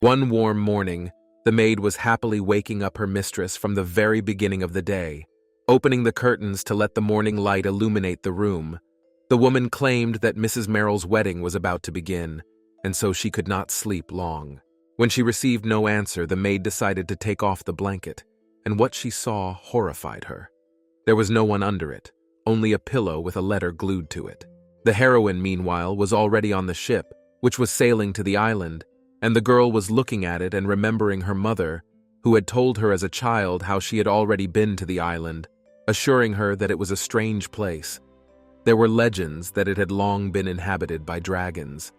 One warm morning, the maid was happily waking up her mistress from the very beginning of the day, opening the curtains to let the morning light illuminate the room. The woman claimed that Mrs. Merrill's wedding was about to begin, and so she could not sleep long. When she received no answer, the maid decided to take off the blanket, and what she saw horrified her. There was no one under it, only a pillow with a letter glued to it. The heroine, meanwhile, was already on the ship, which was sailing to the island, and the girl was looking at it and remembering her mother, who had told her as a child how she had already been to the island, assuring her that it was a strange place. There were legends that it had long been inhabited by dragons.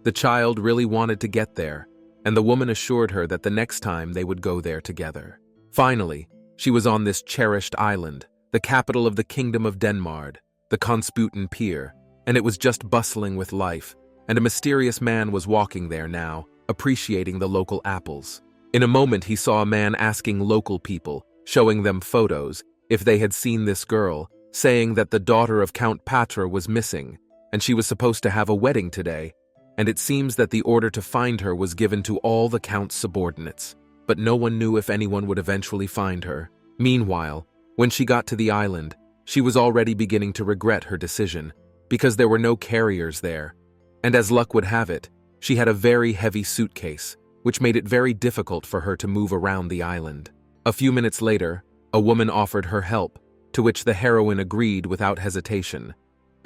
The child really wanted to get there, and the woman assured her that the next time they would go there together. Finally, she was on this cherished island, the capital of the Kingdom of Denmark, the Consputin Pier, and it was just bustling with life, and a mysterious man was walking there now, appreciating the local apples. In a moment he saw a man asking local people, showing them photos, if they had seen this girl, saying that the daughter of Count Patra was missing, and she was supposed to have a wedding today, and it seems that the order to find her was given to all the Count's subordinates, but no one knew if anyone would eventually find her. Meanwhile, when she got to the island, she was already beginning to regret her decision, because there were no carriers there, and as luck would have it, she had a very heavy suitcase, which made it very difficult for her to move around the island. A few minutes later, a woman offered her help, to which the heroine agreed without hesitation,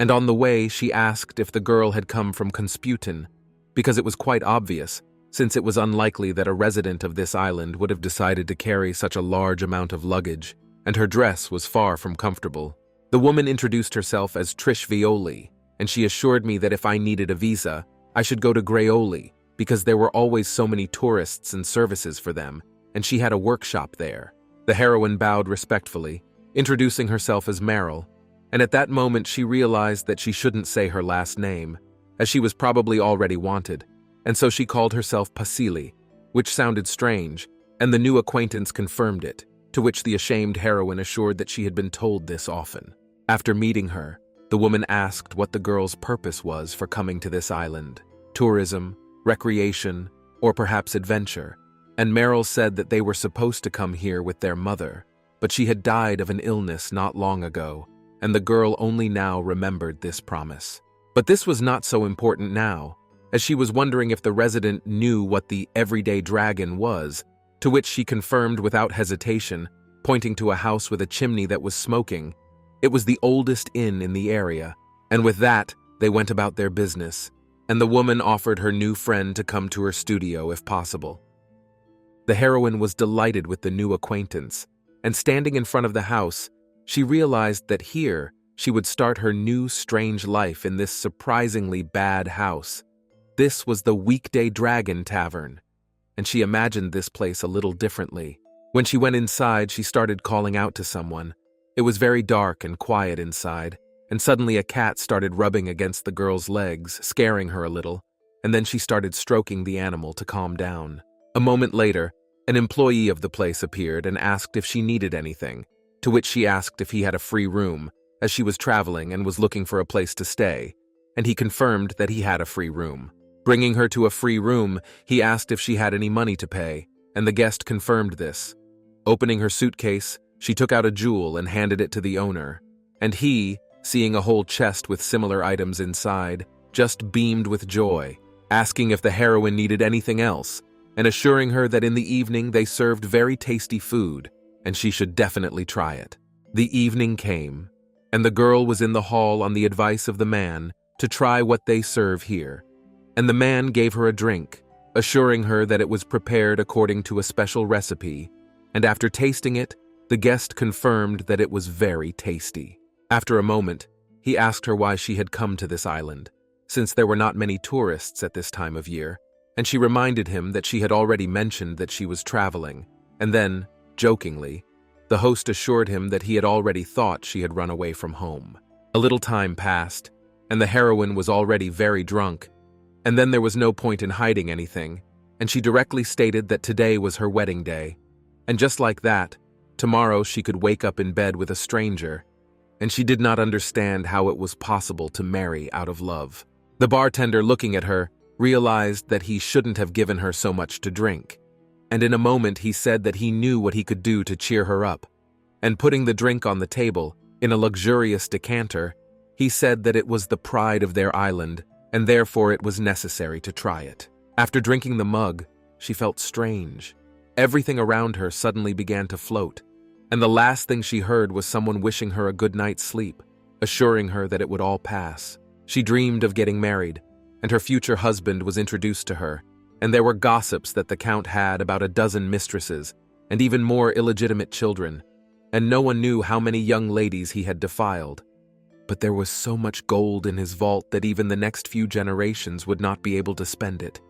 and on the way she asked if the girl had come from Consputin, because it was quite obvious, since it was unlikely that a resident of this island would have decided to carry such a large amount of luggage, and her dress was far from comfortable. The woman introduced herself as Trish Violi, and she assured me that if I needed a visa, I should go to Greoli, because there were always so many tourists and services for them, and she had a workshop there. The heroine bowed respectfully, introducing herself as Meryl, and at that moment she realized that she shouldn't say her last name, as she was probably already wanted, and so she called herself Pasili, which sounded strange, and the new acquaintance confirmed it, to which the ashamed heroine assured that she had been told this often. After meeting her, the woman asked what the girl's purpose was for coming to this island: tourism, recreation, or perhaps adventure, and Meryl said that they were supposed to come here with their mother, but she had died of an illness not long ago, and the girl only now remembered this promise. But this was not so important now, as she was wondering if the resident knew what the everyday dragon was, to which she confirmed without hesitation, pointing to a house with a chimney that was smoking. It was the oldest inn in the area, and with that, they went about their business, and the woman offered her new friend to come to her studio if possible. The heroine was delighted with the new acquaintance, and standing in front of the house, she realized that here she would start her new strange life in this surprisingly bad house. This was the Weekday Dragon Tavern, and she imagined this place a little differently. When she went inside, she started calling out to someone. It was very dark and quiet inside, and suddenly a cat started rubbing against the girl's legs, scaring her a little, and then she started stroking the animal to calm down. A moment later, an employee of the place appeared and asked if she needed anything, to which she asked if he had a free room, as she was traveling and was looking for a place to stay, and he confirmed that he had a free room. Bringing her to a free room, he asked if she had any money to pay, and the guest confirmed this. Opening her suitcase, she took out a jewel and handed it to the owner, and he, seeing a whole chest with similar items inside, just beamed with joy, asking if the heroine needed anything else, and assuring her that in the evening they served very tasty food, and she should definitely try it. The evening came, and the girl was in the hall on the advice of the man to try what they serve here, and the man gave her a drink, assuring her that it was prepared according to a special recipe, and after tasting it, the guest confirmed that it was very tasty. After a moment, he asked her why she had come to this island, since there were not many tourists at this time of year, and she reminded him that she had already mentioned that she was traveling, and then, jokingly, the host assured him that he had already thought she had run away from home. A little time passed, and the heroine was already very drunk, and then there was no point in hiding anything, and she directly stated that today was her wedding day, and just like that, tomorrow she could wake up in bed with a stranger, and she did not understand how it was possible to marry out of love. The bartender, looking at her, realized that he shouldn't have given her so much to drink. And in a moment he said that he knew what he could do to cheer her up. And putting the drink on the table, in a luxurious decanter, he said that it was the pride of their island, and therefore it was necessary to try it. After drinking the mug, she felt strange. Everything around her suddenly began to float, and the last thing she heard was someone wishing her a good night's sleep, assuring her that it would all pass. She dreamed of getting married, and her future husband was introduced to her, and there were gossips that the Count had about a dozen mistresses, and even more illegitimate children, and no one knew how many young ladies he had defiled. But there was so much gold in his vault that even the next few generations would not be able to spend it.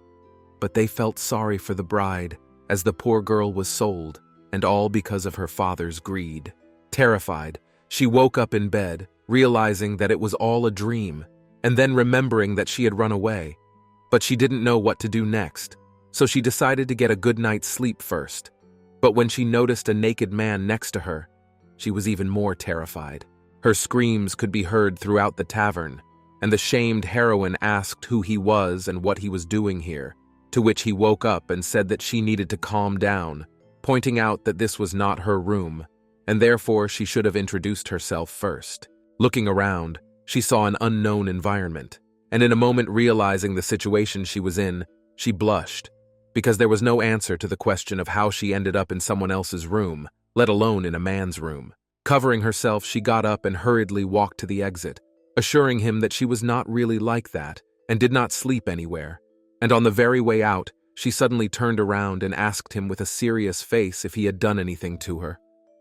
But they felt sorry for the bride, as the poor girl was sold, and all because of her father's greed. Terrified, she woke up in bed, realizing that it was all a dream, and then remembering that she had run away. But she didn't know what to do next, so she decided to get a good night's sleep first. But when she noticed a naked man next to her, she was even more terrified. Her screams could be heard throughout the tavern, and the shamed heroine asked who he was and what he was doing here, to which he woke up and said that she needed to calm down, pointing out that this was not her room, and therefore she should have introduced herself first. Looking around, she saw an unknown environment, and in a moment realizing the situation she was in, she blushed, because there was no answer to the question of how she ended up in someone else's room, let alone in a man's room. Covering herself, she got up and hurriedly walked to the exit, assuring him that she was not really like that and did not sleep anywhere. And on the very way out, she suddenly turned around and asked him with a serious face if he had done anything to her.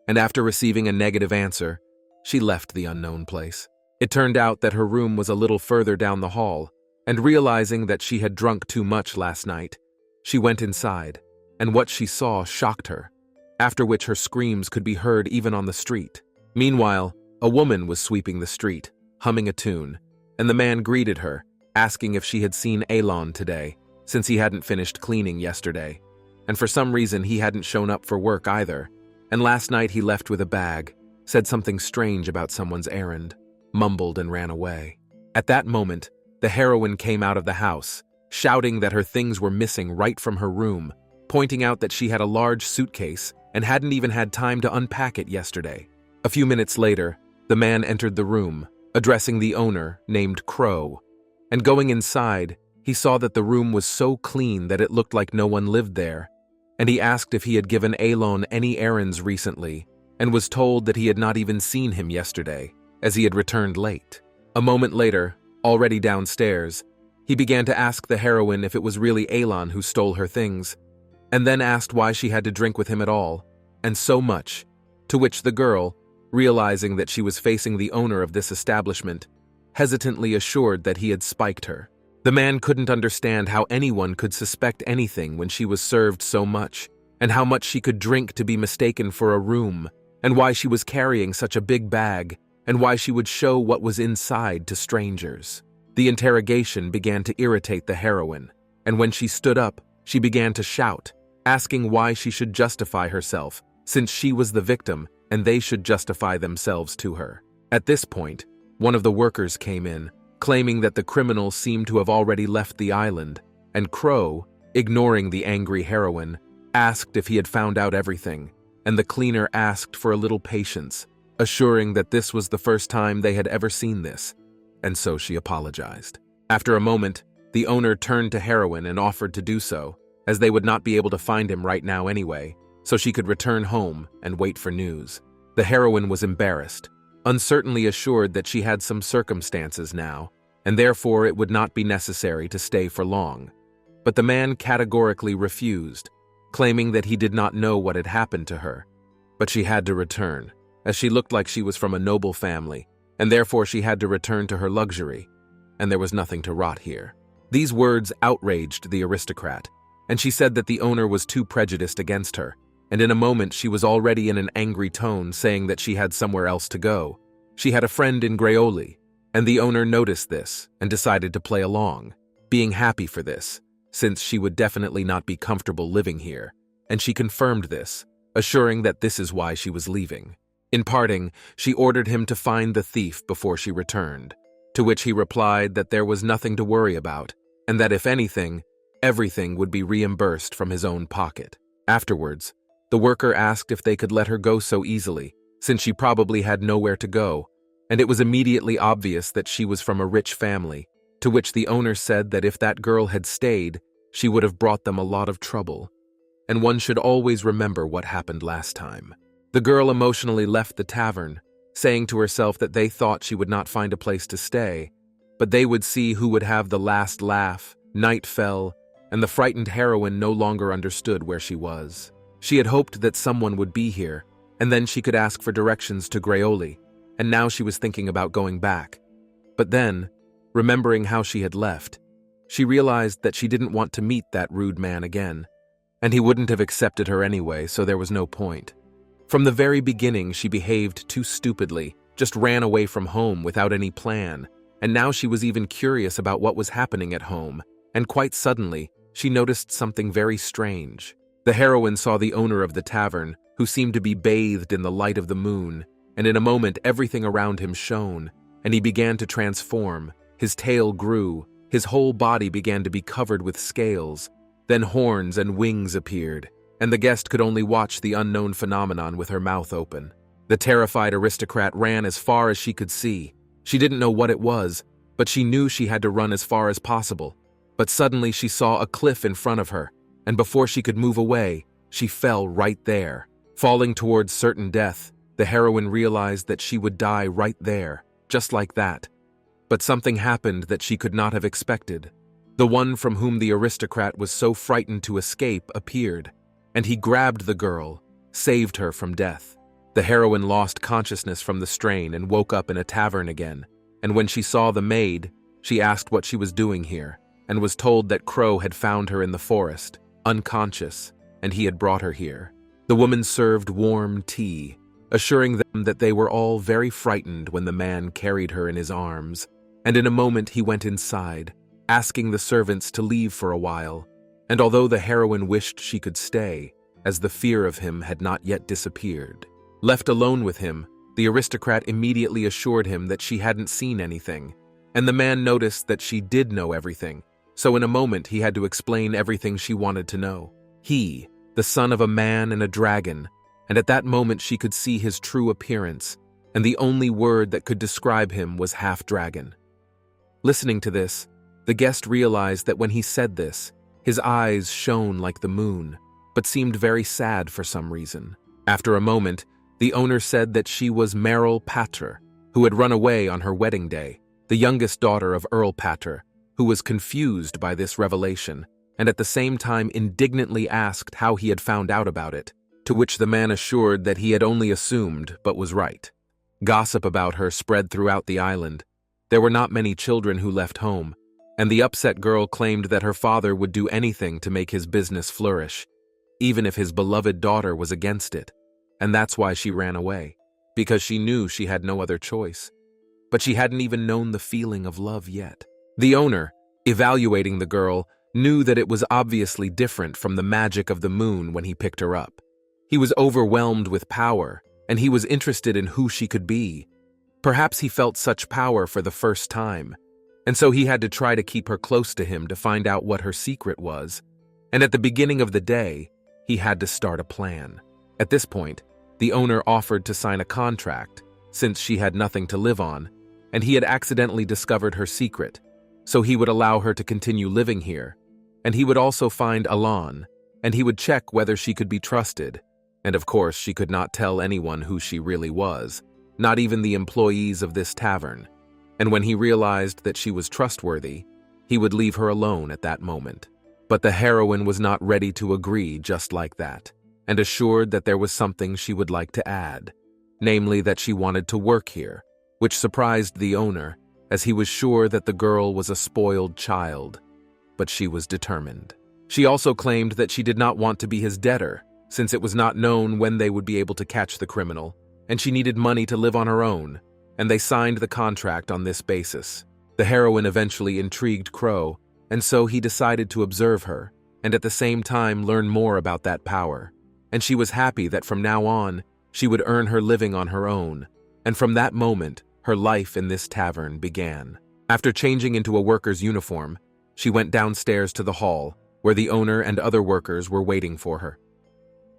And after receiving a negative answer, she left the unknown place. It turned out that her room was a little further down the hall, and realizing that she had drunk too much last night, she went inside, and what she saw shocked her, after which her screams could be heard even on the street. Meanwhile, a woman was sweeping the street, humming a tune, and the man greeted her, asking if she had seen Elon today, since he hadn't finished cleaning yesterday. And for some reason he hadn't shown up for work either, and last night he left with a bag, said something strange about someone's errand, mumbled and ran away. At that moment, the heroine came out of the house, shouting that her things were missing right from her room, pointing out that she had a large suitcase and hadn't even had time to unpack it yesterday. A few minutes later, the man entered the room, addressing the owner, named Crow, and going inside, he saw that the room was so clean that it looked like no one lived there, and he asked if he had given Elon any errands recently, and was told that he had not even seen him yesterday, as he had returned late. A moment later, already downstairs, he began to ask the heroine if it was really Elon who stole her things, and then asked why she had to drink with him at all, and so much, to which the girl, realizing that she was facing the owner of this establishment, hesitantly assured that he had spiked her. The man couldn't understand how anyone could suspect anything when she was served so much, and how much she could drink to be mistaken for a room, and why she was carrying such a big bag, and why she would show what was inside to strangers. The interrogation began to irritate the heroine, and when she stood up, she began to shout, asking why she should justify herself, since she was the victim and they should justify themselves to her. At this point, one of the workers came in, claiming that the criminal seemed to have already left the island, and Crow, ignoring the angry heroine, asked if he had found out everything, and the cleaner asked for a little patience, assuring that this was the first time they had ever seen this, and so she apologized. After a moment, the owner turned to heroine and offered to do so, as they would not be able to find him right now anyway, so she could return home and wait for news. The heroine was embarrassed, uncertainly assured that she had some circumstances now, and therefore it would not be necessary to stay for long. But the man categorically refused, claiming that he did not know what had happened to her. But she had to return, as she looked like she was from a noble family, and therefore she had to return to her luxury, and there was nothing to rot here. These words outraged the aristocrat, and she said that the owner was too prejudiced against her, and in a moment she was already in an angry tone saying that she had somewhere else to go. She had a friend in Greoli, and the owner noticed this and decided to play along, being happy for this, since she would definitely not be comfortable living here, and she confirmed this, assuring that this is why she was leaving. In parting, she ordered him to find the thief before she returned, to which he replied that there was nothing to worry about, and that if anything, everything would be reimbursed from his own pocket. Afterwards, the worker asked if they could let her go so easily, since she probably had nowhere to go, and it was immediately obvious that she was from a rich family, to which the owner said that if that girl had stayed, she would have brought them a lot of trouble. And one should always remember what happened last time. The girl emotionally left the tavern, saying to herself that they thought she would not find a place to stay, but they would see who would have the last laugh. Night fell, and the frightened heroine no longer understood where she was. She had hoped that someone would be here, and then she could ask for directions to Greoli, and now she was thinking about going back. But then, remembering how she had left, she realized that she didn't want to meet that rude man again, and he wouldn't have accepted her anyway, so there was no point. From the very beginning, she behaved too stupidly, just ran away from home without any plan, and now she was even curious about what was happening at home, and quite suddenly, she noticed something very strange. The heroine saw the owner of the tavern, who seemed to be bathed in the light of the moon, and in a moment everything around him shone, and he began to transform. His tail grew, his whole body began to be covered with scales, then horns and wings appeared, and the guest could only watch the unknown phenomenon with her mouth open. The terrified aristocrat ran as far as she could see. She didn't know what it was, but she knew she had to run as far as possible. But suddenly she saw a cliff in front of her, and before she could move away, she fell right there. Falling towards certain death, the heroine realized that she would die right there, just like that. But something happened that she could not have expected. The one from whom the aristocrat was so frightened to escape appeared, and he grabbed the girl, saved her from death. The heroine lost consciousness from the strain and woke up in a tavern again, and when she saw the maid, she asked what she was doing here, and was told that Crow had found her in the forest, unconscious, and he had brought her here. The woman served warm tea, assuring them that they were all very frightened when the man carried her in his arms, and in a moment he went inside, asking the servants to leave for a while, and although the heroine wished she could stay, as the fear of him had not yet disappeared. Left alone with him, the aristocrat immediately assured him that she hadn't seen anything, and the man noticed that she did know everything, so in a moment he had to explain everything she wanted to know. He, the son of a man and a dragon, and at that moment she could see his true appearance, and the only word that could describe him was half-dragon. Listening to this, the guest realized that when he said this, his eyes shone like the moon, but seemed very sad for some reason. After a moment, the owner said that she was Meryl Patter, who had run away on her wedding day, the youngest daughter of Earl Patter, who was confused by this revelation, and at the same time indignantly asked how he had found out about it, to which the man assured that he had only assumed but was right. Gossip about her spread throughout the island. There were not many children who left home, and the upset girl claimed that her father would do anything to make his business flourish, even if his beloved daughter was against it, and that's why she ran away, because she knew she had no other choice. But she hadn't even known the feeling of love yet. The owner, evaluating the girl, knew that it was obviously different from the magic of the moon when he picked her up. He was overwhelmed with power, and he was interested in who she could be. Perhaps he felt such power for the first time, and so he had to try to keep her close to him to find out what her secret was. And at the beginning of the day, he had to start a plan. At this point, the owner offered to sign a contract, since she had nothing to live on, and he had accidentally discovered her secret, so he would allow her to continue living here, and he would also find Alan, and he would check whether she could be trusted, and of course she could not tell anyone who she really was, not even the employees of this tavern, and when he realized that she was trustworthy, he would leave her alone at that moment. But the heroine was not ready to agree just like that, and assured that there was something she would like to add, namely that she wanted to work here, which surprised the owner, as he was sure that the girl was a spoiled child, but she was determined. She also claimed that she did not want to be his debtor, since it was not known when they would be able to catch the criminal, and she needed money to live on her own, and they signed the contract on this basis. The heroine eventually intrigued Crow, and so he decided to observe her, and at the same time learn more about that power. And she was happy that from now on, she would earn her living on her own, and from that moment, her life in this tavern began. After changing into a worker's uniform, she went downstairs to the hall, where the owner and other workers were waiting for her.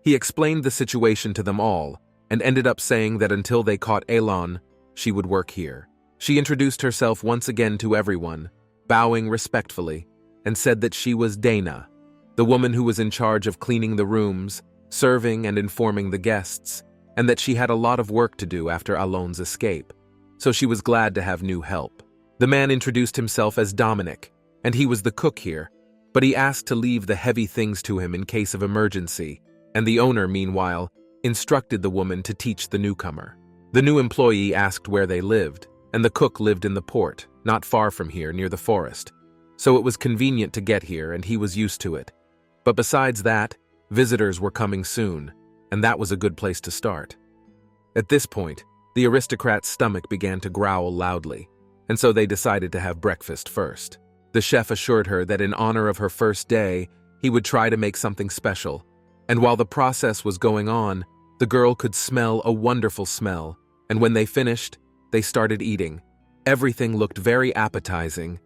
He explained the situation to them all, and ended up saying that until they caught Elon, she would work here. She introduced herself once again to everyone, bowing respectfully, and said that she was Dana, the woman who was in charge of cleaning the rooms, serving and informing the guests, and that she had a lot of work to do after Alon's escape, so she was glad to have new help. The man introduced himself as Dominic, and he was the cook here, but he asked to leave the heavy things to him in case of emergency, and the owner, meanwhile, instructed the woman to teach the newcomer. The new employee asked where they lived, and the cook lived in the port, not far from here, near the forest. So it was convenient to get here, and he was used to it. But besides that, visitors were coming soon, and that was a good place to start. At this point, the aristocrat's stomach began to growl loudly, and so they decided to have breakfast first. The chef assured her that in honor of her first day, he would try to make something special, and while the process was going on, the girl could smell a wonderful smell, and when they finished, they started eating. Everything looked very appetizing,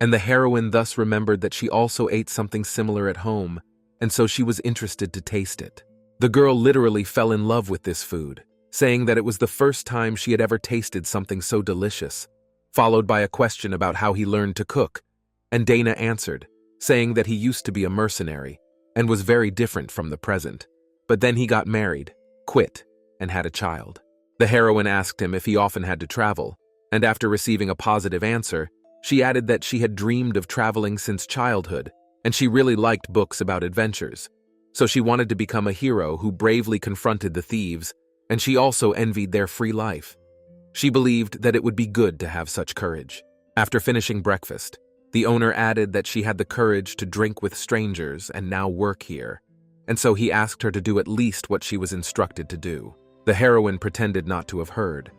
and the heroine thus remembered that she also ate something similar at home, and so she was interested to taste it. The girl literally fell in love with this food, saying that it was the first time she had ever tasted something so delicious, followed by a question about how he learned to cook, and Dana answered, saying that he used to be a mercenary and was very different from the present, but then he got married, quit, and had a child. The heroine asked him if he often had to travel, and after receiving a positive answer, she added that she had dreamed of traveling since childhood, and she really liked books about adventures. So she wanted to become a hero who bravely confronted the thieves, and she also envied their free life. She believed that it would be good to have such courage. After finishing breakfast, the owner added that she had the courage to drink with strangers and now work here, and so he asked her to do at least what she was instructed to do. The heroine pretended not to have heard,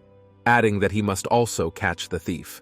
adding that he must also catch the thief.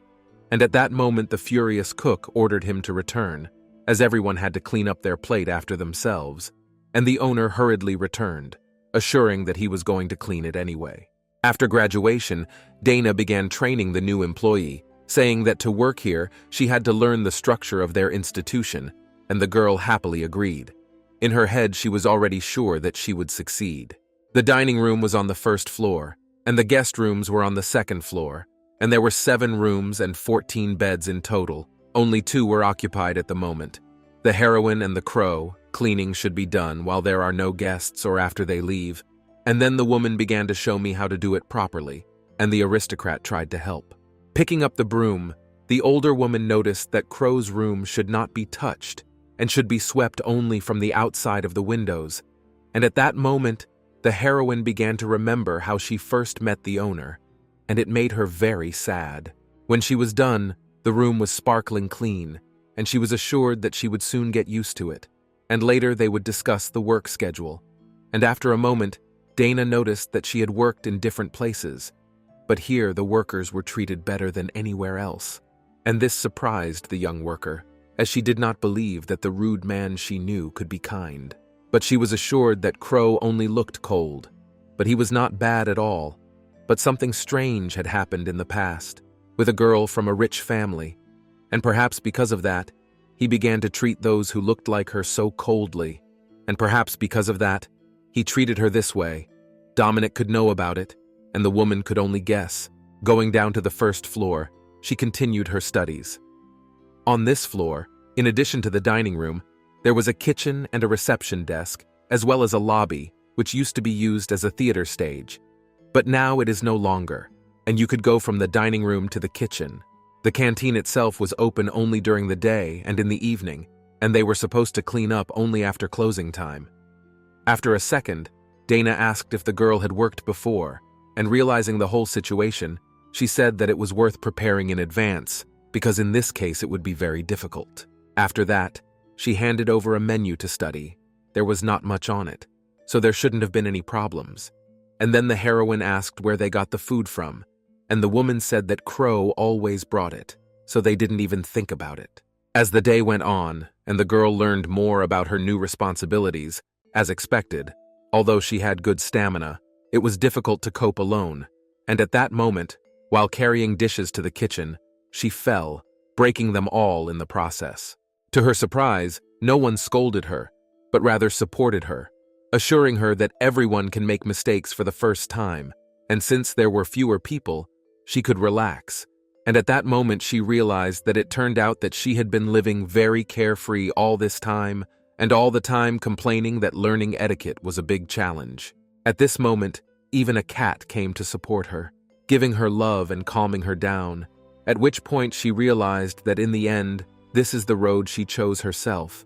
And at that moment the furious cook ordered him to return, as everyone had to clean up their plate after themselves, and the owner hurriedly returned, assuring that he was going to clean it anyway. After graduation, Dana began training the new employee, saying that to work here, she had to learn the structure of their institution, and the girl happily agreed. In her head, she was already sure that she would succeed. The dining room was on the first floor, and the guest rooms were on the second floor, and there were 7 rooms and 14 beds in total. Only 2 were occupied at the moment. The heroine and the crow, cleaning should be done while there are no guests or after they leave, and then the woman began to show me how to do it properly, and the aristocrat tried to help. Picking up the broom, the older woman noticed that Crow's room should not be touched and should be swept only from the outside of the windows, and at that moment, the heroine began to remember how she first met the owner, and it made her very sad. When she was done, the room was sparkling clean, and she was assured that she would soon get used to it, and later they would discuss the work schedule. And after a moment, Dana noticed that she had worked in different places, but here the workers were treated better than anywhere else, and this surprised the young worker, as she did not believe that the rude man she knew could be kind. But she was assured that Crow only looked cold, but he was not bad at all. But something strange had happened in the past, with a girl from a rich family, and perhaps because of that, he began to treat those who looked like her so coldly, and perhaps because of that, he treated her this way. Dominic could know about it, and the woman could only guess. Going down to the first floor, she continued her studies. On this floor, in addition to the dining room, there was a kitchen and a reception desk, as well as a lobby, which used to be used as a theater stage. But now it is no longer, and you could go from the dining room to the kitchen. The canteen itself was open only during the day and in the evening, and they were supposed to clean up only after closing time. After a second, Dana asked if the girl had worked before, and realizing the whole situation, she said that it was worth preparing in advance, because in this case it would be very difficult. After that, she handed over a menu to study. There was not much on it, so there shouldn't have been any problems. And then the heroine asked where they got the food from, and the woman said that Crow always brought it, so they didn't even think about it. As the day went on, and the girl learned more about her new responsibilities, as expected, although she had good stamina, it was difficult to cope alone, and at that moment, while carrying dishes to the kitchen, she fell, breaking them all in the process. To her surprise, no one scolded her, but rather supported her, assuring her that everyone can make mistakes for the first time, and since there were fewer people, she could relax. And at that moment she realized that it turned out that she had been living very carefree all this time, and all the time complaining that learning etiquette was a big challenge. At this moment, even a cat came to support her, giving her love and calming her down, at which point she realized that in the end, this is the road she chose herself,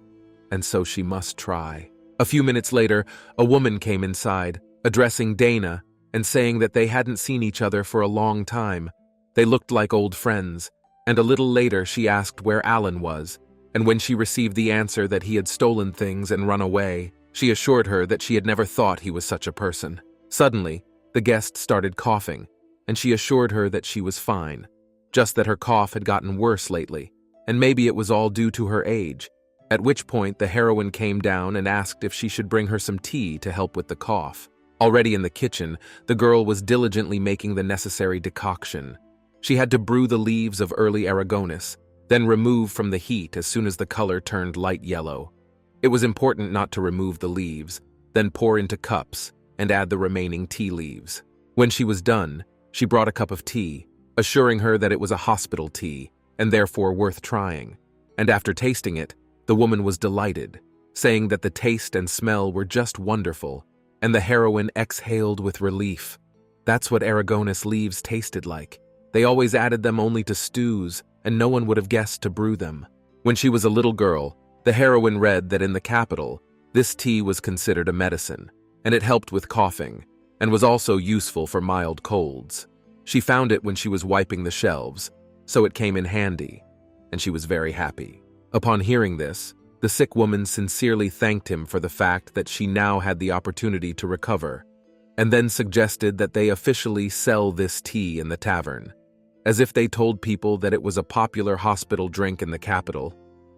and so she must try. A few minutes later, a woman came inside, addressing Dana and saying that they hadn't seen each other for a long time. They looked like old friends, and a little later she asked where Alan was, and when she received the answer that he had stolen things and run away, she assured her that she had never thought he was such a person. Suddenly, the guest started coughing, and she assured her that she was fine, just that her cough had gotten worse lately, and maybe it was all due to her age, at which point the heroine came down and asked if she should bring her some tea to help with the cough. Already in the kitchen, the girl was diligently making the necessary decoction. She had to brew the leaves of early Aragonus, then remove from the heat as soon as the color turned light yellow. It was important not to remove the leaves, then pour into cups and add the remaining tea leaves. When she was done, she brought a cup of tea, assuring her that it was a hospital tea and therefore worth trying. And after tasting it, the woman was delighted, saying that the taste and smell were just wonderful, and the heroine exhaled with relief. That's what Aragonus leaves tasted like. They always added them only to stews, and no one would have guessed to brew them. When she was a little girl, the heroine read that in the capital, this tea was considered a medicine, and it helped with coughing, and was also useful for mild colds. She found it when she was wiping the shelves, so it came in handy, and she was very happy. Upon hearing this, the sick woman sincerely thanked him for the fact that she now had the opportunity to recover, and then suggested that they officially sell this tea in the tavern, as if they told people that it was a popular hospital drink in the capital.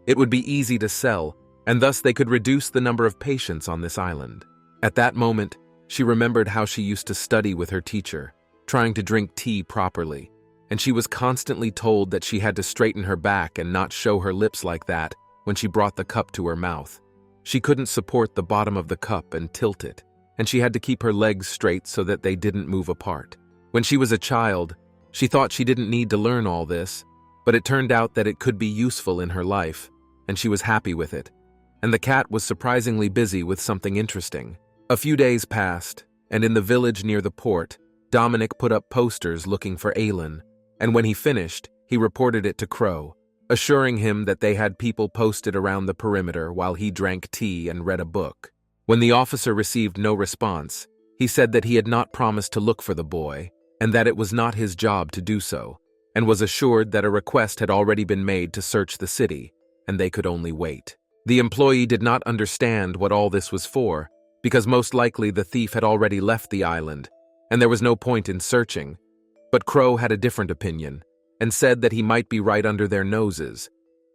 It would be easy to sell, and thus they could reduce the number of patients on this island. At that moment, she remembered how she used to study with her teacher, trying to drink tea properly, and she was constantly told that she had to straighten her back and not show her lips like that when she brought the cup to her mouth. She couldn't support the bottom of the cup and tilt it, and she had to keep her legs straight so that they didn't move apart. When she was a child, she thought she didn't need to learn all this, but it turned out that it could be useful in her life, and she was happy with it. And the cat was surprisingly busy with something interesting. A few days passed, and in the village near the port, Dominic put up posters looking for Alan, and when he finished, he reported it to Crow, assuring him that they had people posted around the perimeter while he drank tea and read a book. When the officer received no response, he said that he had not promised to look for the boy, and that it was not his job to do so, and was assured that a request had already been made to search the city, and they could only wait. The employee did not understand what all this was for, because most likely the thief had already left the island, and there was no point in searching. But Crow had a different opinion, and said that he might be right under their noses.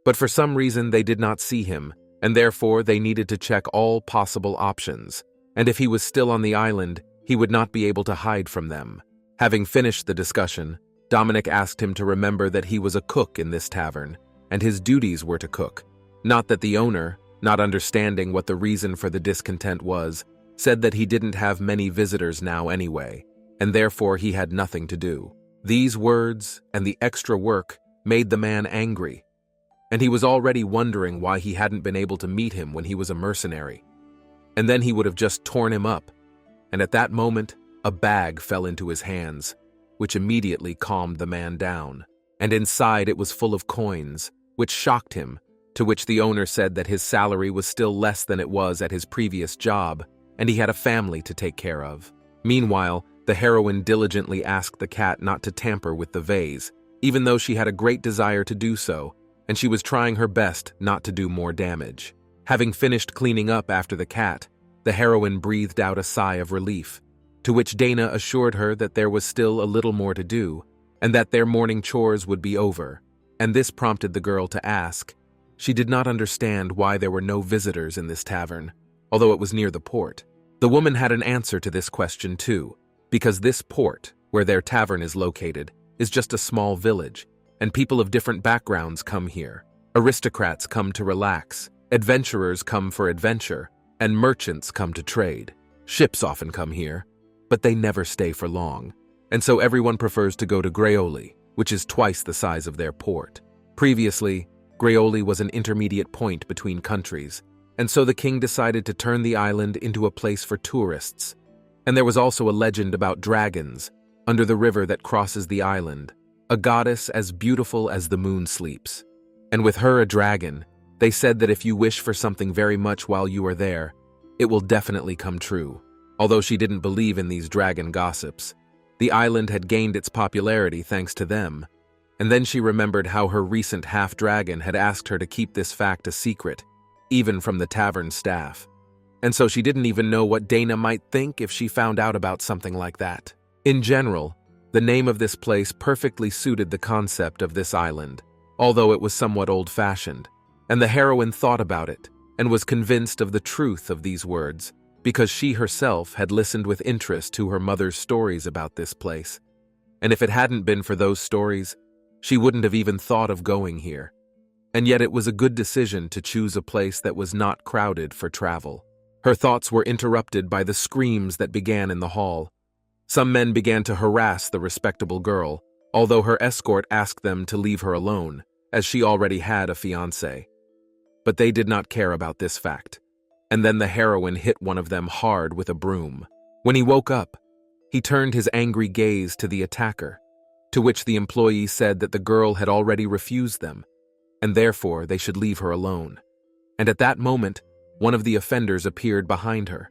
But for some reason they did not see him, and therefore they needed to check all possible options, and if he was still on the island, he would not be able to hide from them. Having finished the discussion, Dominic asked him to remember that he was a cook in this tavern, and his duties were to cook. Not that the owner, not understanding what the reason for the discontent was, said that he didn't have many visitors now anyway, and therefore he had nothing to do. These words and the extra work made the man angry, and he was already wondering why he hadn't been able to meet him when he was a mercenary. And then he would have just torn him up, and at that moment, a bag fell into his hands, which immediately calmed the man down, and inside it was full of coins, which shocked him, to which the owner said that his salary was still less than it was at his previous job, and he had a family to take care of. Meanwhile, the heroine diligently asked the cat not to tamper with the vase, even though she had a great desire to do so, and she was trying her best not to do more damage. Having finished cleaning up after the cat, the heroine breathed out a sigh of relief, to which Dana assured her that there was still a little more to do, and that their morning chores would be over, and this prompted the girl to ask. She did not understand why there were no visitors in this tavern, although it was near the port. The woman had an answer to this question too, because this port, where their tavern is located, is just a small village, and people of different backgrounds come here. Aristocrats come to relax, adventurers come for adventure, and merchants come to trade. Ships often come here, but they never stay for long, and so everyone prefers to go to Greoli, which is twice the size of their port. Previously, Greoli was an intermediate point between countries, and so the king decided to turn the island into a place for tourists. And there was also a legend about dragons under the river that crosses the island, a goddess as beautiful as the moon sleeps. And with her a dragon, they said that if you wish for something very much while you are there, it will definitely come true. Although she didn't believe in these dragon gossips, the island had gained its popularity thanks to them. And then she remembered how her recent half-dragon had asked her to keep this fact a secret, even from the tavern staff. And so she didn't even know what Dana might think if she found out about something like that. In general, the name of this place perfectly suited the concept of this island, although it was somewhat old-fashioned, and the heroine thought about it and was convinced of the truth of these words because she herself had listened with interest to her mother's stories about this place. And if it hadn't been for those stories, she wouldn't have even thought of going here. And yet it was a good decision to choose a place that was not crowded for travel. Her thoughts were interrupted by the screams that began in the hall. Some men began to harass the respectable girl, although her escort asked them to leave her alone, as she already had a fiancé. But they did not care about this fact. And then the heroine hit one of them hard with a broom. When he woke up, he turned his angry gaze to the attacker, to which the employee said that the girl had already refused them, and therefore they should leave her alone. And at that moment, one of the offenders appeared behind her,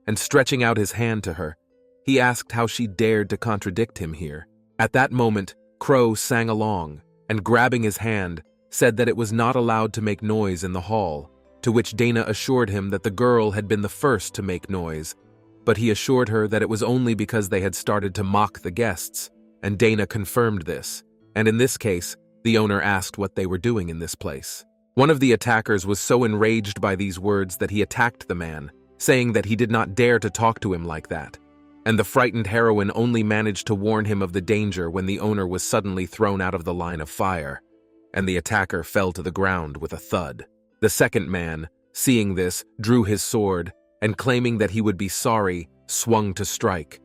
and stretching out his hand to her, he asked how she dared to contradict him here. At that moment, Crow sang along, and grabbing his hand, said that it was not allowed to make noise in the hall, to which Dana assured him that the girl had been the first to make noise, but he assured her that it was only because they had started to mock the guests, and Dana confirmed this, and in this case, the owner asked what they were doing in this place. One of the attackers was so enraged by these words that he attacked the man, saying that he did not dare to talk to him like that. And the frightened heroine only managed to warn him of the danger when the owner was suddenly thrown out of the line of fire, and the attacker fell to the ground with a thud. The second man, seeing this, drew his sword, and claiming that he would be sorry, swung to strike.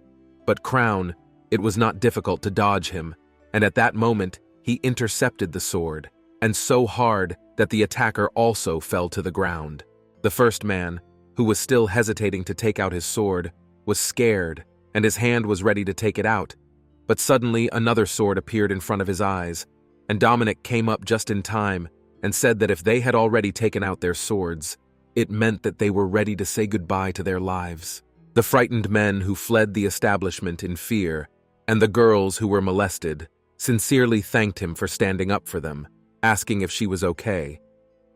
But Crown, it was not difficult to dodge him, and at that moment, he intercepted the sword, and so hard that the attacker also fell to the ground. The first man, who was still hesitating to take out his sword, was scared, and his hand was ready to take it out. But suddenly another sword appeared in front of his eyes, and Dominic came up just in time and said that if they had already taken out their swords, it meant that they were ready to say goodbye to their lives. The frightened men who fled the establishment in fear, and the girls who were molested, sincerely thanked him for standing up for them, asking if she was okay.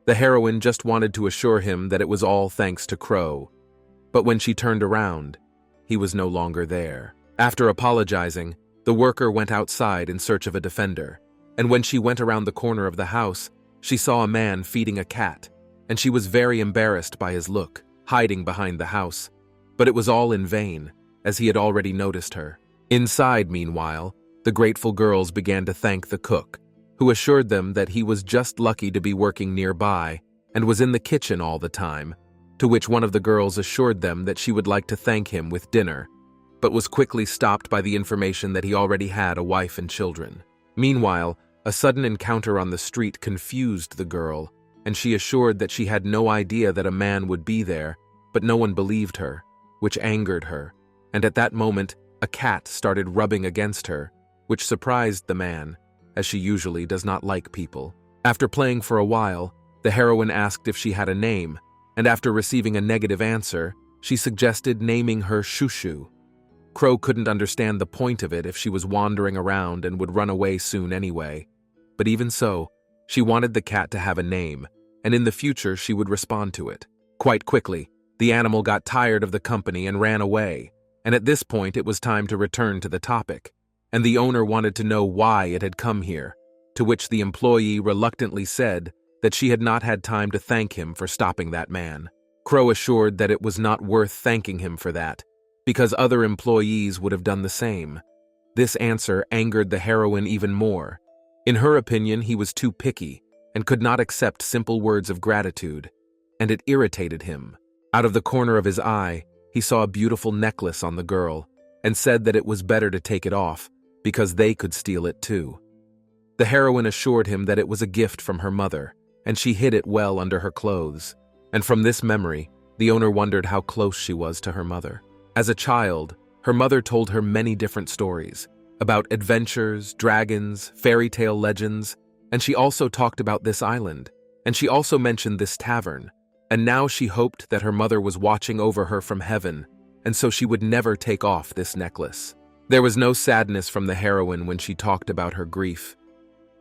The heroine just wanted to assure him that it was all thanks to Crow, but when she turned around, he was no longer there. After apologizing, the worker went outside in search of a defender, and when she went around the corner of the house, she saw a man feeding a cat, and she was very embarrassed by his look, hiding behind the house. But it was all in vain, as he had already noticed her. Inside, meanwhile, the grateful girls began to thank the cook, who assured them that he was just lucky to be working nearby and was in the kitchen all the time, to which one of the girls assured them that she would like to thank him with dinner, but was quickly stopped by the information that he already had a wife and children. Meanwhile, a sudden encounter on the street confused the girl, and she assured that she had no idea that a man would be there, but no one believed her, which angered her, and at that moment, a cat started rubbing against her, which surprised the man, as she usually does not like people. After playing for a while, the heroine asked if she had a name, and after receiving a negative answer, she suggested naming her Shushu. Crow couldn't understand the point of it if she was wandering around and would run away soon anyway. But even so, she wanted the cat to have a name, and in the future she would respond to it. Quite quickly, the animal got tired of the company and ran away, and at this point it was time to return to the topic, and the owner wanted to know why it had come here, to which the employee reluctantly said that she had not had time to thank him for stopping that man. Crow assured that it was not worth thanking him for that, because other employees would have done the same. This answer angered the heroine even more. In her opinion, he was too picky, and could not accept simple words of gratitude, and it irritated him. Out of the corner of his eye, he saw a beautiful necklace on the girl and said that it was better to take it off because they could steal it too. The heroine assured him that it was a gift from her mother, and she hid it well under her clothes. And from this memory, the owner wondered how close she was to her mother. As a child, her mother told her many different stories about adventures, dragons, fairy tale legends, and she also talked about this island, and she also mentioned this tavern, and now she hoped that her mother was watching over her from heaven, and so she would never take off this necklace. There was no sadness from the heroine when she talked about her grief.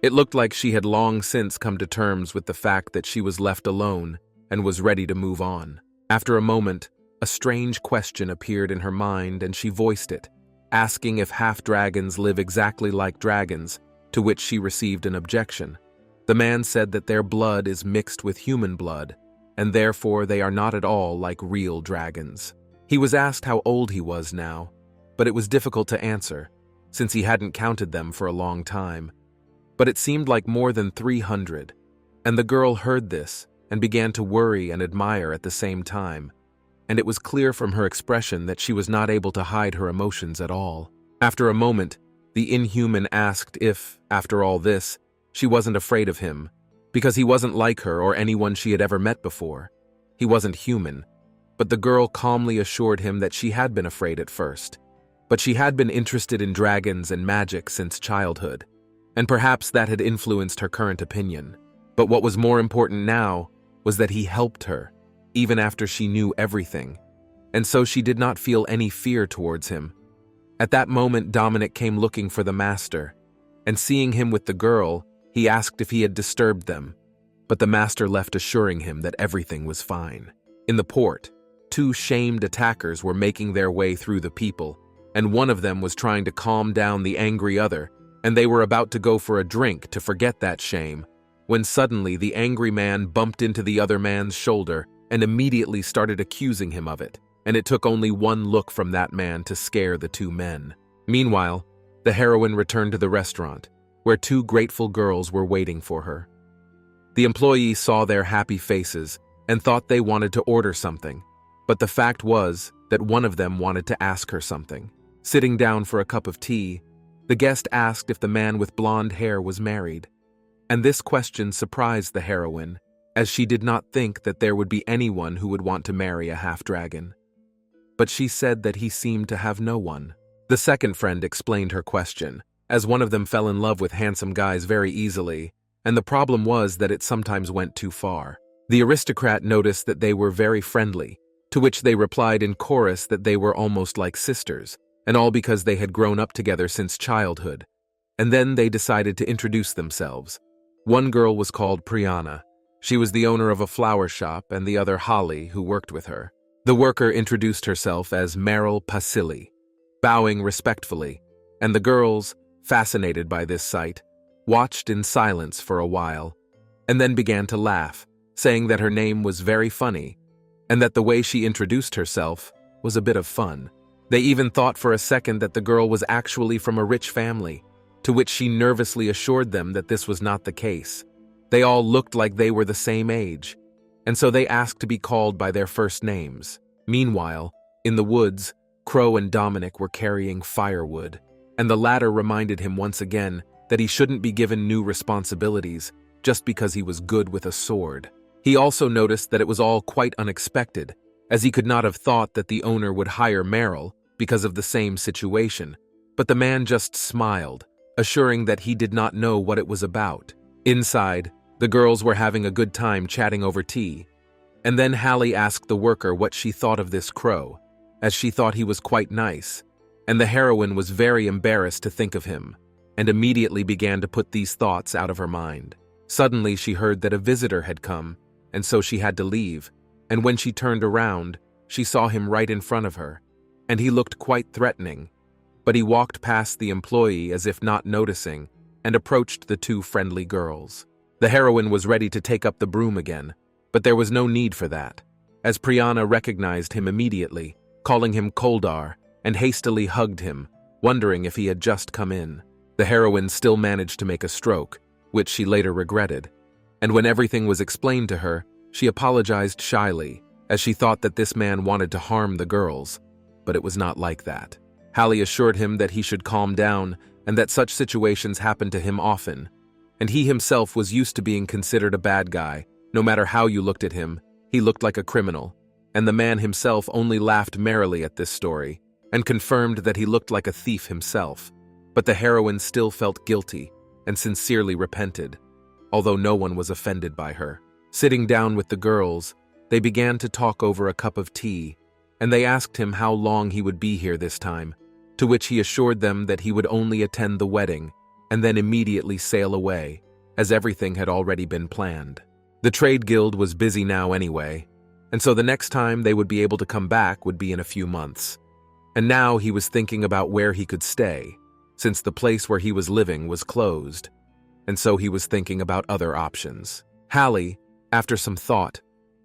It looked like she had long since come to terms with the fact that she was left alone and was ready to move on. After a moment, a strange question appeared in her mind and she voiced it, asking if half-dragons live exactly like dragons, to which she received an objection. The man said that their blood is mixed with human blood, and therefore they are not at all like real dragons. He was asked how old he was now, but it was difficult to answer, since he hadn't counted them for a long time. But it seemed like more than 300, and the girl heard this and began to worry and admire at the same time, and it was clear from her expression that she was not able to hide her emotions at all. After a moment, the inhuman asked if, after all this, she wasn't afraid of him, because he wasn't like her or anyone she had ever met before. He wasn't human, but the girl calmly assured him that she had been afraid at first, but she had been interested in dragons and magic since childhood, and perhaps that had influenced her current opinion. But what was more important now was that he helped her, even after she knew everything, and so she did not feel any fear towards him. At that moment, Dominic came looking for the master, and seeing him with the girl, he asked if he had disturbed them, but the master left assuring him that everything was fine. In the port, 2 shamed attackers were making their way through the people, and one of them was trying to calm down the angry other, and they were about to go for a drink to forget that shame, when suddenly the angry man bumped into the other man's shoulder and immediately started accusing him of it, and it took only one look from that man to scare the 2 men. Meanwhile, the heroine returned to the restaurant, where 2 grateful girls were waiting for her. The employees saw their happy faces and thought they wanted to order something, but the fact was that one of them wanted to ask her something. Sitting down for a cup of tea, the guest asked if the man with blonde hair was married, and this question surprised the heroine, as she did not think that there would be anyone who would want to marry a half-dragon. But she said that he seemed to have no one. The second friend explained her question, as one of them fell in love with handsome guys very easily, and the problem was that it sometimes went too far. The aristocrat noticed that they were very friendly, to which they replied in chorus that they were almost like sisters, and all because they had grown up together since childhood. And then they decided to introduce themselves. One girl was called Priyana. She was the owner of a flower shop, and the other Holly, who worked with her. The worker introduced herself as Meryl Pasili, bowing respectfully, and the girls, fascinated by this sight, watched in silence for a while, and then began to laugh, saying that her name was very funny, and that the way she introduced herself was a bit of fun. They even thought for a second that the girl was actually from a rich family, to which she nervously assured them that this was not the case. They all looked like they were the same age, and so they asked to be called by their first names. Meanwhile, in the woods, Crow and Dominic were carrying firewood, and the latter reminded him once again that he shouldn't be given new responsibilities just because he was good with a sword. He also noticed that it was all quite unexpected, as he could not have thought that the owner would hire Meryl because of the same situation, but the man just smiled, assuring that he did not know what it was about. Inside, the girls were having a good time chatting over tea, and then Hallie asked the worker what she thought of this Crow, as she thought he was quite nice, and the heroine was very embarrassed to think of him, and immediately began to put these thoughts out of her mind. Suddenly she heard that a visitor had come, and so she had to leave, and when she turned around, she saw him right in front of her, and he looked quite threatening, but he walked past the employee as if not noticing, and approached the 2 friendly girls. The heroine was ready to take up the broom again, but there was no need for that, as Priyana recognized him immediately, calling him Koldar, and hastily hugged him, wondering if he had just come in. The heroine still managed to make a stroke, which she later regretted, And when everything was explained to her, she apologized shyly, as she thought that this man wanted to harm the girls. But it was not like that. Hallie assured him that he should calm down and that such situations happened to him often. And he himself was used to being considered a bad guy. No matter how you looked at him, he looked like a criminal. And the man himself only laughed merrily at this story and confirmed that he looked like a thief himself. But the heroine still felt guilty and sincerely repented, although no one was offended by her. Sitting down with the girls, they began to talk over a cup of tea, and they asked him how long he would be here this time, to which he assured them that he would only attend the wedding and then immediately sail away, as everything had already been planned. The trade guild was busy now anyway, and so the next time they would be able to come back would be in a few months. And now he was thinking about where he could stay, since the place where he was living was closed, and so he was thinking about other options. Hallie, after some thought,